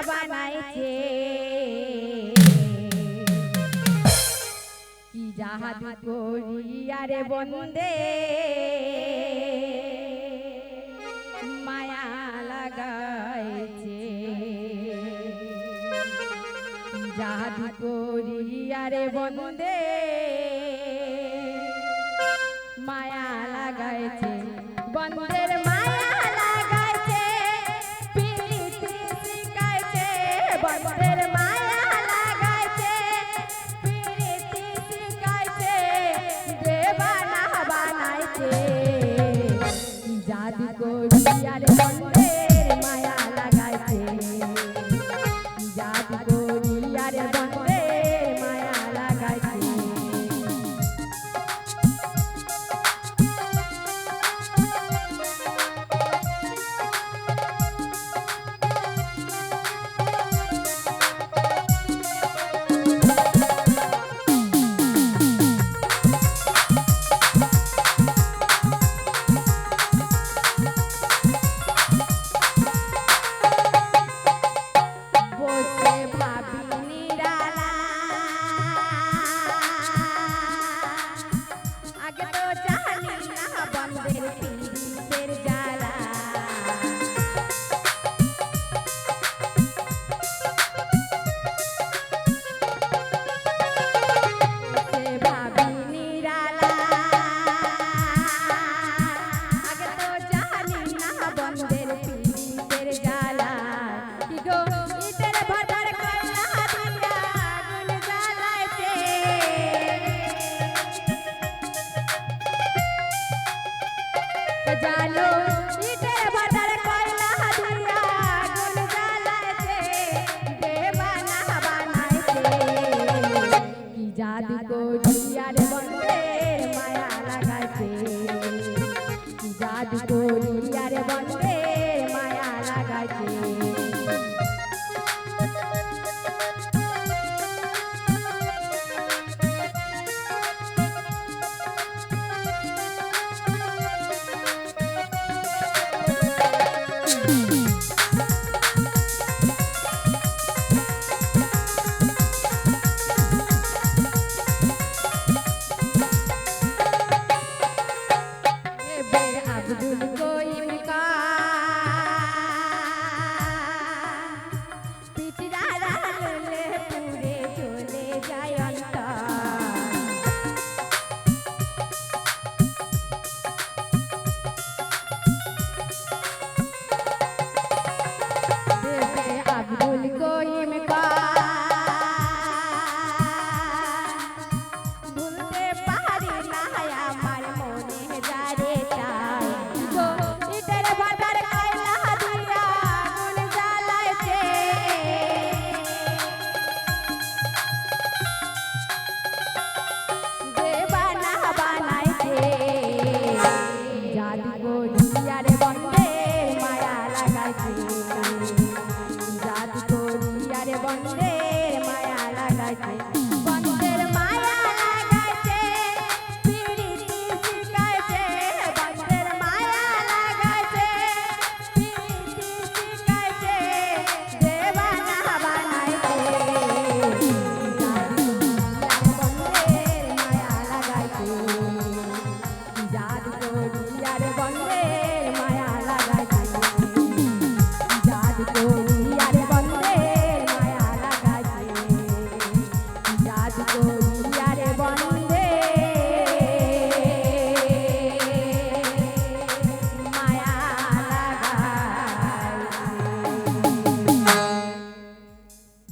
বানাইছে কি জাহাদু করিয়া রে বন্দে মায়া লাগাইছে জাহাদু করিয়া রে বন্দে মায়া লাগাইছে বন্দের মায়া লাগাইছে প্রীতি শিখাইছে বন্দের মায়া লাগাইছে প্রীতি শিখাইছে দেবানা বানাইছে জাদু করিয়া রে বন্দের মায়া লাগাইছে জাদু করিয়া রে বন্দের মায়া লাগাইছে জানো ইটের ভাটার কয়লা দিয়া গুল জ্বালাইছে দেবানা বানাইছে কি জাদু করিয়া রে বন্দের মায়া লাগাইছে কি জাদু করিয়া রে বন্দের মায়া লাগাইছে